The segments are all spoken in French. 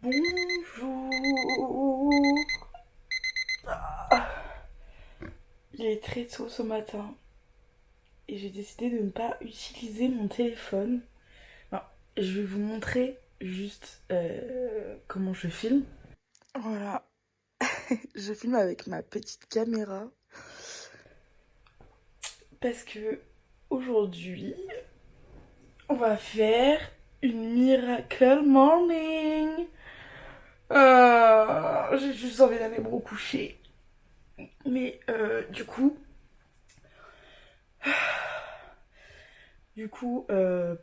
Bonjour. Il est très tôt ce matin et j'ai décidé de ne pas utiliser mon téléphone. Non, je vais vous montrer juste comment je filme. Voilà, je filme avec ma petite caméra parce que aujourd'hui, on va faire une miracle morning. J'ai juste envie d'aller me recoucher. Mais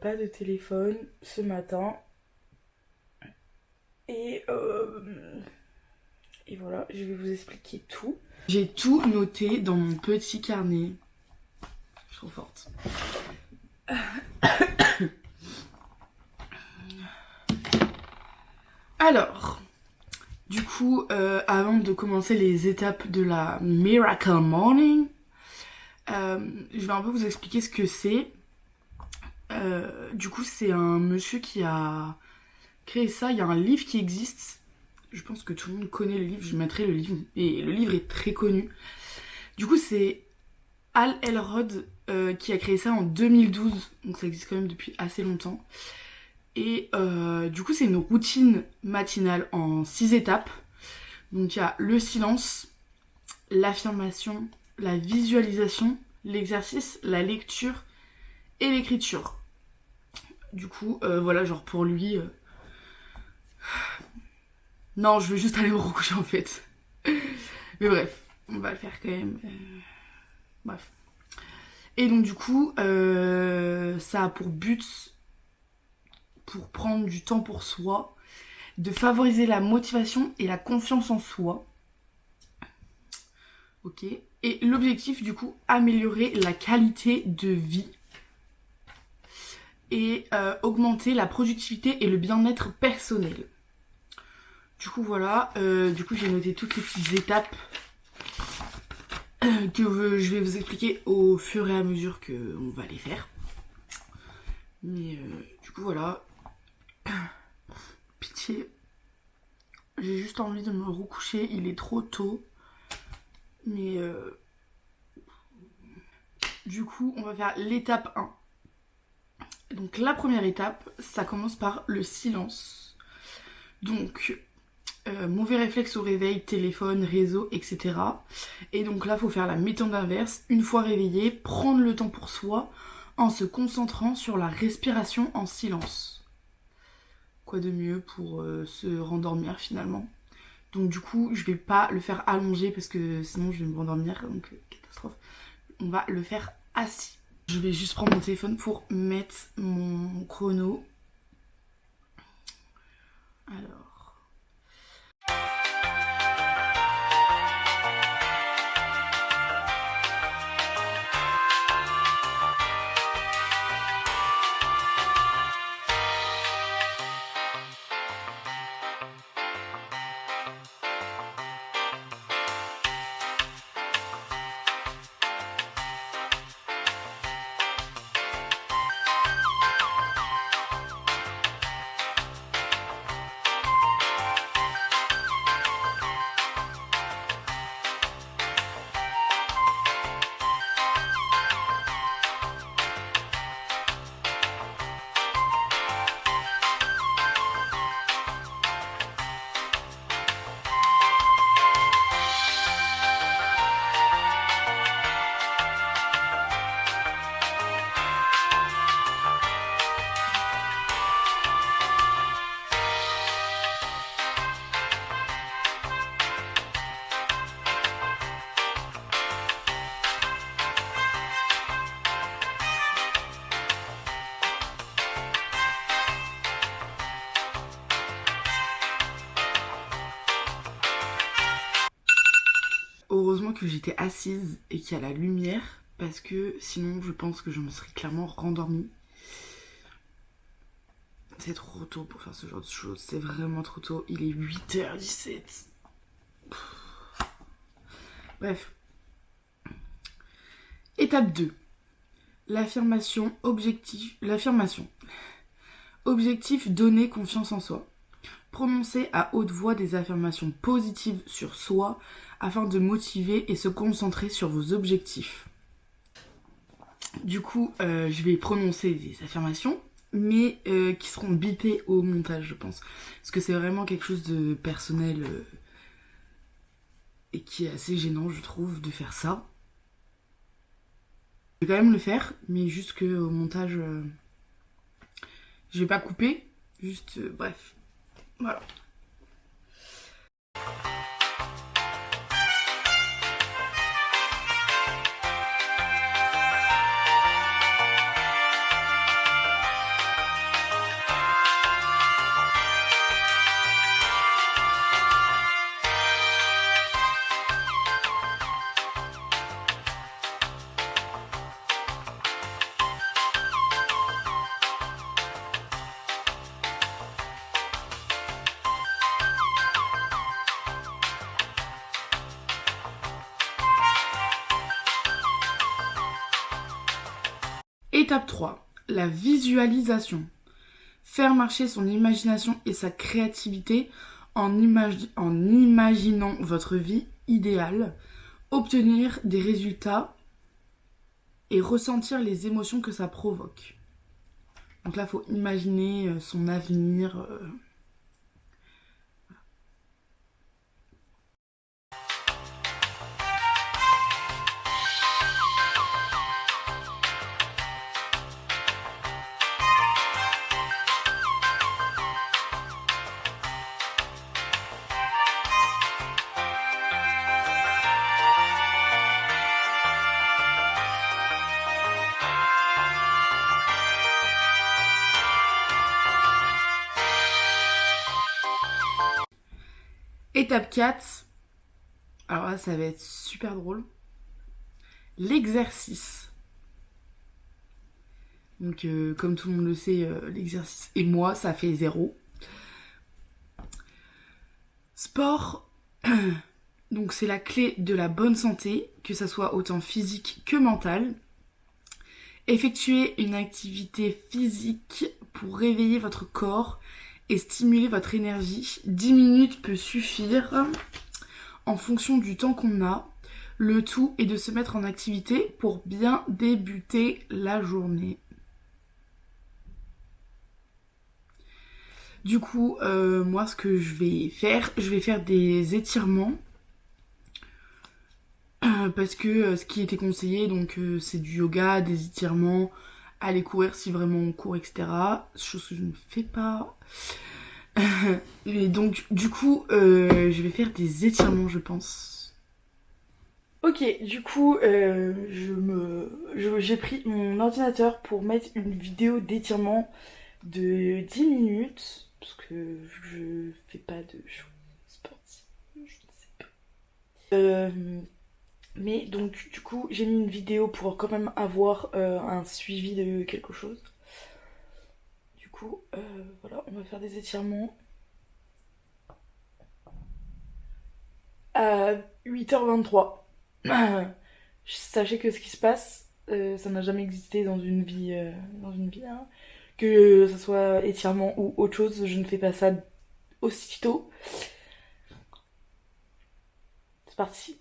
pas de téléphone ce matin. Et, euh, et voilà, je vais vous expliquer tout. J'ai tout noté dans mon petit carnet. Je suis trop forte. Alors, avant de commencer les étapes de la Miracle Morning, je vais un peu vous expliquer ce que c'est. C'est un monsieur qui a créé ça. Il y a un livre qui existe. Je pense que tout le monde connaît le livre. Je mettrai le livre. Et le livre est très connu. C'est Hal Elrod qui a créé ça en 2012. Donc ça existe quand même depuis assez longtemps. Et c'est une routine matinale en 6 étapes. Donc il y a le silence, l'affirmation, la visualisation, l'exercice, la lecture et l'écriture. Genre pour lui... Non, je vais juste aller me recoucher en fait. Mais bref, on va le faire quand même. Bref. Et ça a pour but, pour prendre du temps pour soi, de favoriser la motivation et la confiance en soi. Ok. Et l'objectif, améliorer la qualité de vie et augmenter la productivité et le bien-être personnel. J'ai noté toutes les petites étapes que je vais vous expliquer au fur et à mesure qu'on va les faire. Mais pitié, j'ai juste envie de me recoucher, il est trop tôt. Mais on va faire l'étape 1. Donc la première étape, ça commence par le silence. Mauvais réflexe au réveil, téléphone, réseau, etc. Et donc là, il faut faire la méthode inverse. Une fois réveillé, prendre le temps pour soi en se concentrant sur la respiration en silence. Quoi de mieux pour se rendormir finalement. Je vais pas le faire allongé parce que sinon je vais me rendormir, donc catastrophe. On va le faire assis. Je vais juste prendre mon téléphone pour mettre mon chrono. Alors... Heureusement que j'étais assise et qu'il y a la lumière, parce que sinon je pense que je me serais clairement rendormie. C'est trop tôt pour faire ce genre de choses, c'est vraiment trop tôt. Il est 8h17. Bref. Étape 2. L'affirmation, objectif, donner confiance en soi. Prononcez à haute voix des affirmations positives sur soi afin de motiver et se concentrer sur vos objectifs. Du coup, je vais prononcer des affirmations, mais qui seront bipées au montage, je pense. Parce que c'est vraiment quelque chose de personnel et qui est assez gênant, je trouve, de faire ça. Je vais quand même le faire, mais juste qu'au montage, je vais pas couper, juste, bref. Voilà. Étape 3, la visualisation. Faire marcher son imagination et sa créativité en imaginant votre vie idéale, obtenir des résultats et ressentir les émotions que ça provoque. Donc là, il faut imaginer son avenir. Étape 4, alors là ça va être super drôle, l'exercice. Donc comme tout le monde le sait, l'exercice et moi ça fait 0. Sport, donc c'est la clé de la bonne santé, que ça soit autant physique que mentale. Effectuer une activité physique pour réveiller votre corps et stimuler votre énergie. 10 minutes peut suffire en fonction du temps qu'on a. Le tout est de se mettre en activité pour bien débuter la journée. Du coup, moi ce que je vais faire des étirements. Parce que ce qui était conseillé, donc c'est du yoga, des étirements, aller courir si vraiment on court, etc. Chose que je ne fais pas. Et donc du coup je vais faire des étirements, je pense. Ok, du coup j'ai pris mon ordinateur pour mettre une vidéo d'étirement de 10 minutes. Parce que je fais pas de choses sportives, je ne sais pas. Mais donc du coup j'ai mis une vidéo pour quand même avoir un suivi de quelque chose. Du coup voilà, on va faire des étirements. À 8h23. Sachez que ce qui se passe, ça n'a jamais existé dans une vie, hein. Que ça soit étirement ou autre chose, je ne fais pas ça aussitôt. C'est parti.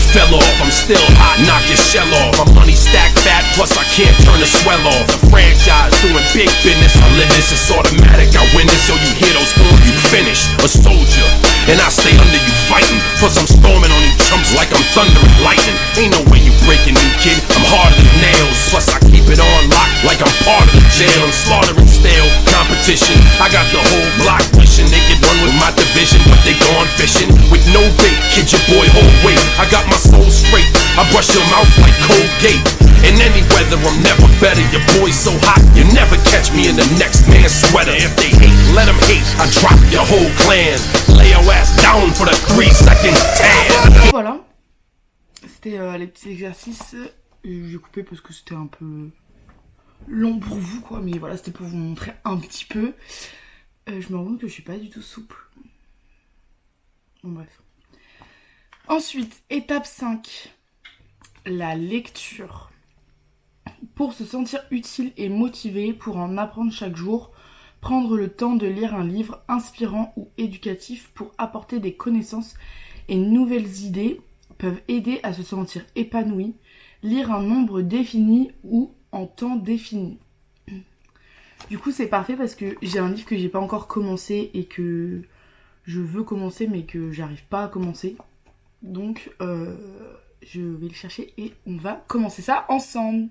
Fell off, I'm still hot, knock your shell off. My money stacked fat, plus I can't turn the swell off. The franchise doing big business, I live this, it's automatic. I win this, so you hear those horns, you finished. A soldier, and I stay under you fighting. Plus I'm storming on these chumps like I'm thunder and lightning. Ain't no way you breaking me, kid, I'm harder than nails. Plus I keep it on lock like I'm part of the jail. I'm slaughtering stale competition. I got the whole block wishing they could run with my division, but they gone fishing with no bait. Kid, your boy hold weight. I got my soul straight, I brush your mouth like Colgate. And any weather, I'm never better. Your boy's so hot, you never catch me in the next man's sweater. If they hate, let them hate. I drop your whole clan. Lay your ass down for the 3-second tan. Voilà, c'était les petits exercices. J'ai coupé parce que c'était un peu long pour vous, quoi. Mais voilà, c'était pour vous montrer un petit peu. Je me rends compte que je suis pas du tout souple. Bon, bref. Ensuite, étape 5. La lecture. Pour se sentir utile et motivé pour en apprendre chaque jour, prendre le temps de lire un livre inspirant ou éducatif pour apporter des connaissances et nouvelles idées peuvent aider à se sentir épanoui. Lire un nombre défini ou en temps défini. Du coup, c'est parfait parce que j'ai un livre que j'ai pas encore commencé et que je veux commencer mais que j'arrive pas à commencer. Donc, je vais le chercher et on va commencer ça ensemble.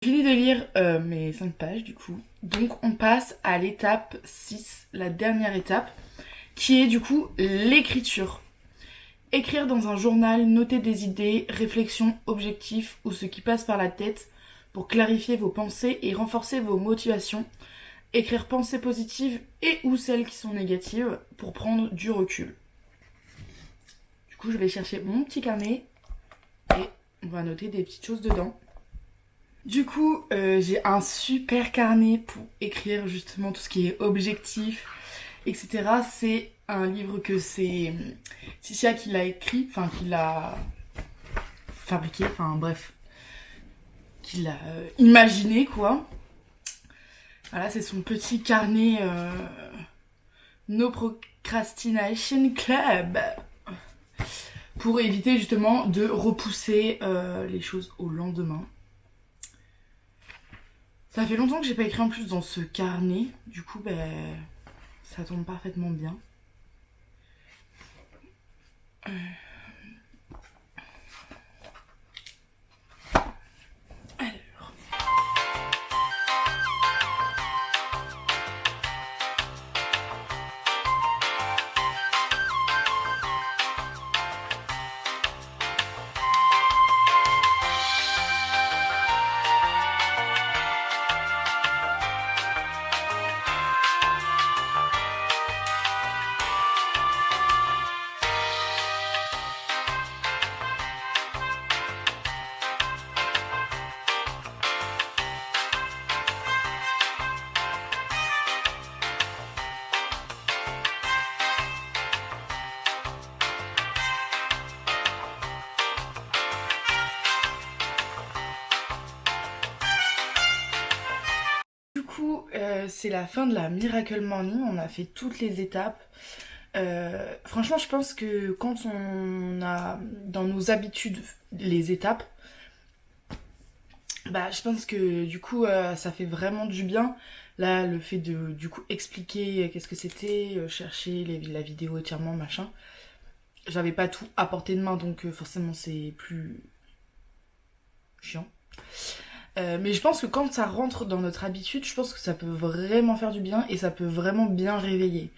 J'ai fini de lire mes 5 pages du coup. Donc on passe à l'étape 6, la dernière étape, qui est du coup l'écriture. Écrire dans un journal, noter des idées, réflexions, objectifs ou ce qui passe par la tête pour clarifier vos pensées et renforcer vos motivations. Écrire pensées positives et ou celles qui sont négatives pour prendre du recul. Du coup je vais chercher mon petit carnet et on va noter des petites choses dedans. Du coup, j'ai un super carnet pour écrire justement tout ce qui est objectif, etc. C'est un livre que c'est Cicia qui l'a écrit, enfin qui l'a fabriqué, enfin bref, qui l'a imaginé quoi. Voilà, c'est son petit carnet No Procrastination Club pour éviter justement de repousser les choses au lendemain. Ça fait longtemps que j'ai pas écrit en plus dans ce carnet, du coup ça tombe parfaitement bien. C'est la fin de la Miracle Morning, on a fait toutes les étapes. Franchement, je pense que quand on a dans nos habitudes les étapes, je pense que du coup ça fait vraiment du bien. Là, le fait de du coup expliquer qu'est-ce que c'était, chercher la vidéo entièrement, machin. J'avais pas tout à portée de main, donc forcément c'est plus chiant. Mais je pense que quand ça rentre dans notre habitude, je pense que ça peut vraiment faire du bien et ça peut vraiment bien réveiller.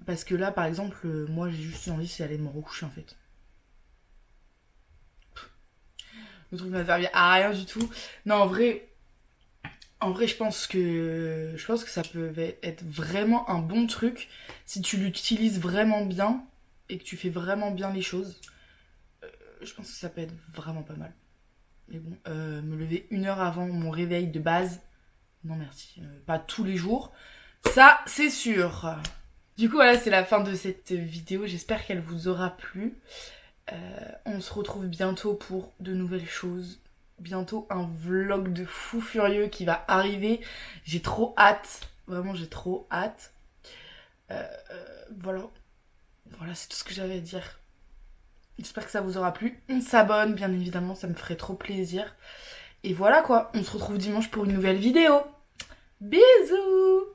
Parce que là, par exemple, moi j'ai juste envie d'aller me recoucher en fait. Le truc m'a servi à rien du tout. Non, en vrai, je pense que ça peut être vraiment un bon truc si tu l'utilises vraiment bien et que tu fais vraiment bien les choses. Je pense que ça peut être vraiment pas mal. Mais bon, me lever 1 heure avant mon réveil de base, non merci, pas tous les jours, ça c'est sûr. Du coup voilà, c'est la fin de cette vidéo, j'espère qu'elle vous aura plu. On se retrouve bientôt pour de nouvelles choses, bientôt un vlog de fou furieux qui va arriver, j'ai trop hâte, vraiment j'ai trop hâte. Voilà c'est tout ce que j'avais à dire. J'espère que ça vous aura plu. On s'abonne, bien évidemment, ça me ferait trop plaisir. Et voilà quoi, on se retrouve dimanche pour une nouvelle vidéo. Bisous!